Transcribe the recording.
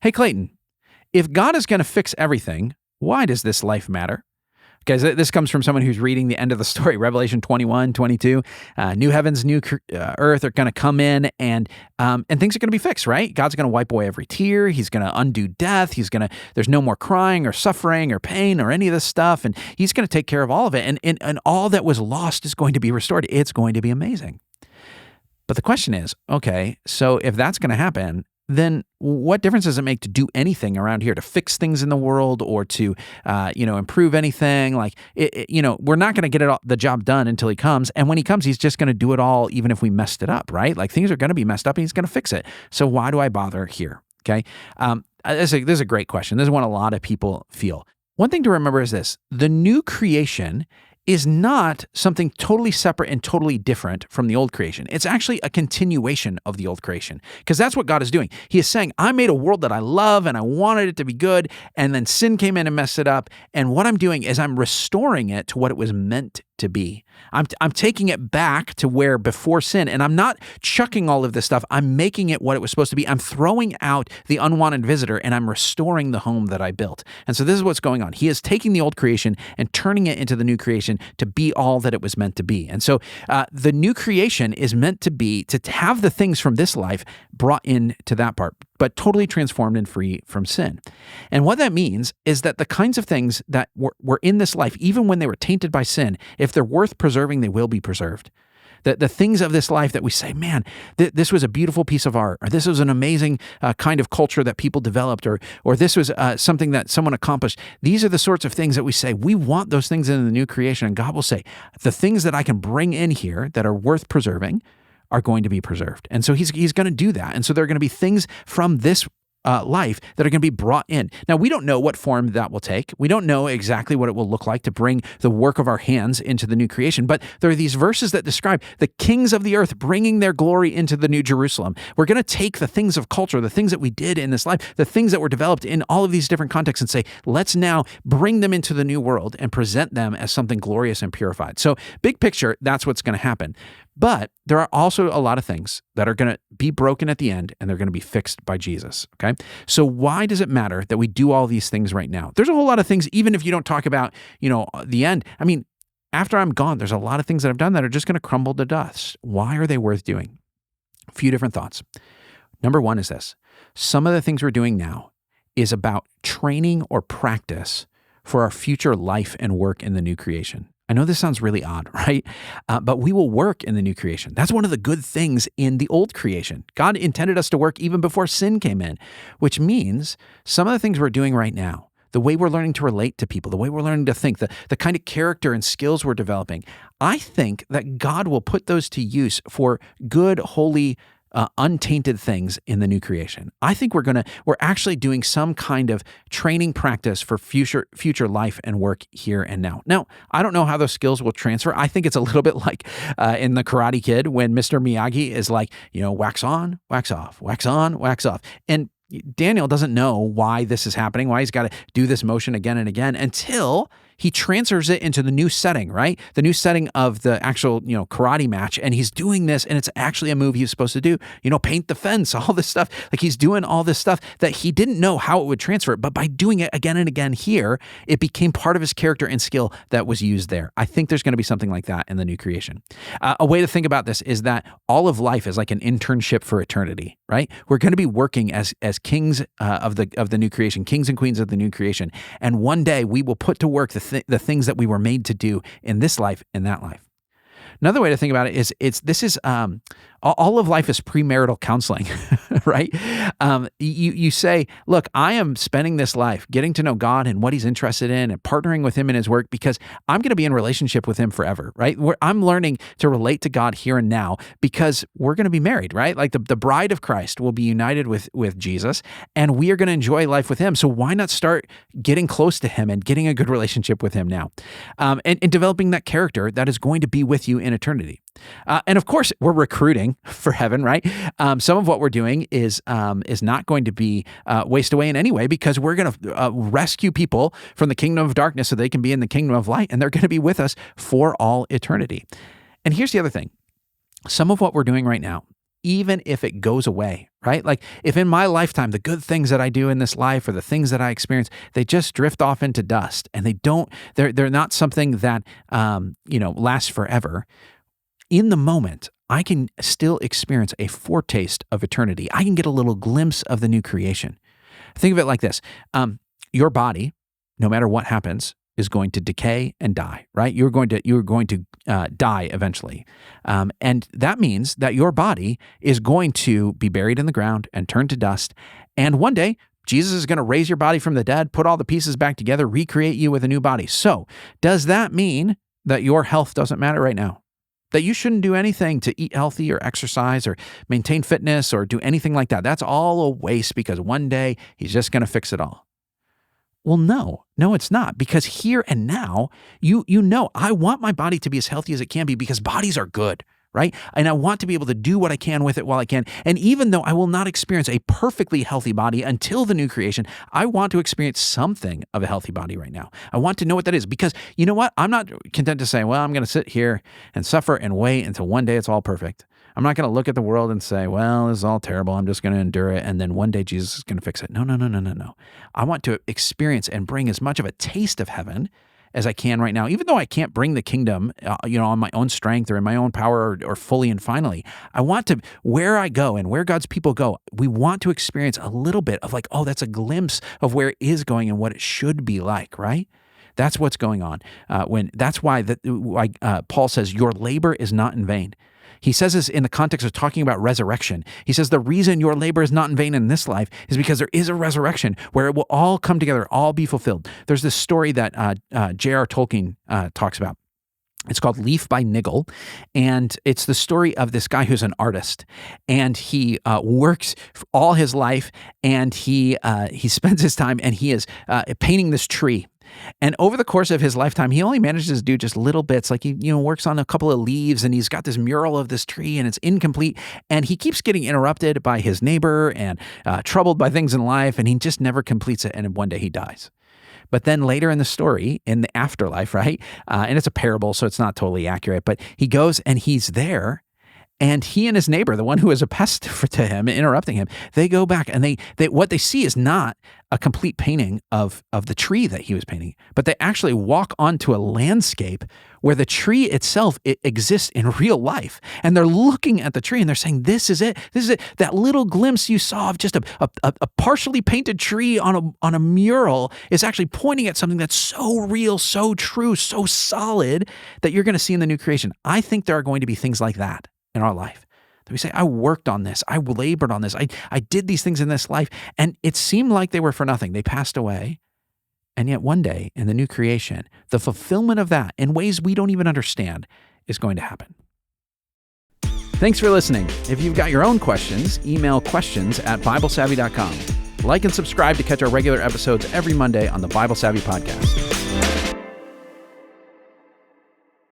Hey, Clayton, if God is going to fix everything, why does this life matter? Because this comes from someone who's reading the end of the story, Revelation 21, 22. New heavens, new earth are going to come in, and things are going to be fixed, right? God's going to wipe away every tear. He's going to undo death. There's no more crying or suffering or pain or any of this stuff, and he's going to take care of all of it. And all that was lost is going to be restored. It's going to be amazing. But the question is, okay, so if that's going to happen, then what difference does it make to do anything around here, to fix things in the world or to, improve anything? We're not going to get the job done until he comes. And when he comes, he's just going to do it all, even if we messed it up, right? Like things are going to be messed up and he's going to fix it. So why do I bother here? Okay. This is a great question. This is one a lot of people feel. One thing to remember is this: the new creation is not something totally separate and totally different from the old creation. It's actually a continuation of the old creation, because that's what God is doing. He is saying, I made a world that I love and I wanted it to be good, and then sin came in and messed it up. And what I'm doing is I'm restoring it to what it was meant to be. I'm taking it back to where before sin, and I'm not chucking all of this stuff. I'm making it what it was supposed to be. I'm throwing out the unwanted visitor, and I'm restoring the home that I built. And so this is what's going on. He is taking the old creation and turning it into the new creation to be all that it was meant to be. And so the new creation is meant to be, to have the things from this life brought into that part, but totally transformed and free from sin. And what that means is that the kinds of things that were in this life, even when they were tainted by sin, if they're worth preserving, they will be preserved. The things of this life that we say, man, this was a beautiful piece of art, or this was an amazing kind of culture that people developed, or this was something that someone accomplished. These are the sorts of things that we say, we want those things in the new creation. And God will say, the things that I can bring in here that are worth preserving are going to be preserved. And so he's going to do that. And so there are going to be things from this life that are going to be brought in. Now, we don't know what form that will take. We don't know exactly what it will look like to bring the work of our hands into the new creation, but there are these verses that describe the kings of the earth bringing their glory into the new Jerusalem. We're going to take the things of culture, the things that we did in this life, the things that were developed in all of these different contexts, and say, let's now bring them into the new world and present them as something glorious and purified. So big picture, that's what's going to happen. But there are also a lot of things that are going to be broken at the end, and they're going to be fixed by Jesus, okay? So why does it matter that we do all these things right now? There's a whole lot of things, even if you don't talk about, the end. I mean, after I'm gone, there's a lot of things that I've done that are just going to crumble to dust. Why are they worth doing? A few different thoughts. Number one is this: some of the things we're doing now is about training or practice for our future life and work in the new creation. I know this sounds really odd, right? But we will work in the new creation. That's one of the good things in the old creation. God intended us to work even before sin came in, which means some of the things we're doing right now, the way we're learning to relate to people, the way we're learning to think, the kind of character and skills we're developing, I think that God will put those to use for good, holy, untainted things in the new creation. I think we're actually doing some kind of training practice for future life and work here and now. Now, I don't know how those skills will transfer. I think it's a little bit like in The Karate Kid when Mr. Miyagi is like, wax on, wax off, wax on, wax off. And Daniel doesn't know why this is happening, why he's got to do this motion again and again until he transfers it into the new setting, right? The new setting of the actual, karate match. And he's doing this, and it's actually a move he was supposed to do, paint the fence, all this stuff. Like he's doing all this stuff that he didn't know how it would transfer. But by doing it again and again here, it became part of his character and skill that was used there. I think there's going to be something like that in the new creation. A way to think about this is that all of life is like an internship for eternity, right? We're going to be working as kings of the new creation, kings and queens of the new creation. And one day we will put to work the things that we were made to do in this life, in that life. Another way to think about it is all of life is premarital counseling, right? You say, look, I am spending this life getting to know God and what he's interested in and partnering with him in his work because I'm going to be in relationship with him forever, right? I'm learning to relate to God here and now because we're going to be married, right? Like the bride of Christ will be united with Jesus, and we are going to enjoy life with him. So why not start getting close to him and getting a good relationship with him now? And developing that character that is going to be with you in eternity. And of course, we're recruiting for heaven, right? Some of what we're doing is not going to be waste away in any way because we're going to rescue people from the kingdom of darkness so they can be in the kingdom of light, and they're going to be with us for all eternity. And here's the other thing. Some of what we're doing right now, even if it goes away, right? Like if in my lifetime, the good things that I do in this life or the things that I experience, they just drift off into dust and they're not something that, lasts forever. In the moment, I can still experience a foretaste of eternity. I can get a little glimpse of the new creation. Think of it like this. Your body, no matter what happens, is going to decay and die, right? You're going to die eventually. And that means that your body is going to be buried in the ground and turn to dust. And one day, Jesus is going to raise your body from the dead, put all the pieces back together, recreate you with a new body. So does that mean that your health doesn't matter right now? That you shouldn't do anything to eat healthy or exercise or maintain fitness or do anything like that? That's all a waste because one day he's just going to fix it all. Well, no, it's not, because here and now, you know, I want my body to be as healthy as it can be because bodies are good, right? And I want to be able to do what I can with it while I can. And even though I will not experience a perfectly healthy body until the new creation, I want to experience something of a healthy body right now. I want to know what that is because you know what? I'm not content to say, well, I'm going to sit here and suffer and wait until one day it's all perfect. I'm not going to look at the world and say, well, this is all terrible. I'm just going to endure it. And then one day Jesus is going to fix it. No. I want to experience and bring as much of a taste of heaven as I can right now. Even though I can't bring the kingdom, on my own strength or in my own power or fully and finally, I want to, where I go and where God's people go, we want to experience a little bit of like, oh, that's a glimpse of where it is going and what it should be like, right? That's what's going on. That's why Paul says, your labor is not in vain. He says this in the context of talking about resurrection. He says the reason your labor is not in vain in this life is because there is a resurrection where it will all come together, all be fulfilled. There's this story that J.R. Tolkien talks about. It's called Leaf by Niggle, and it's the story of this guy who's an artist, and he works all his life, and he spends his time, and he is painting this tree. And over the course of his lifetime, he only manages to do just little bits. Like he, works on a couple of leaves and he's got this mural of this tree and it's incomplete. And he keeps getting interrupted by his neighbor and troubled by things in life. And he just never completes it. And one day he dies. But then later in the story, in the afterlife, right? And it's a parable, so it's not totally accurate. But he goes and he's there. And he and his neighbor, the one who is a pest to him, interrupting him, they go back and they what they see is not a complete painting of the tree that he was painting, but they actually walk onto a landscape where the tree itself exists in real life. And they're looking at the tree and they're saying, this is it. This is it. That little glimpse you saw of just a partially painted tree on a mural is actually pointing at something that's so real, so true, so solid that you're going to see in the new creation. I think there are going to be things like that in our life. That we say, I worked on this, I labored on this, I did these things in this life, and it seemed like they were for nothing. They passed away. And yet one day in the new creation, the fulfillment of that in ways we don't even understand is going to happen. Thanks for listening. If you've got your own questions, email questions@BibleSavvy.com. Like and subscribe to catch our regular episodes every Monday on the Bible Savvy Podcast.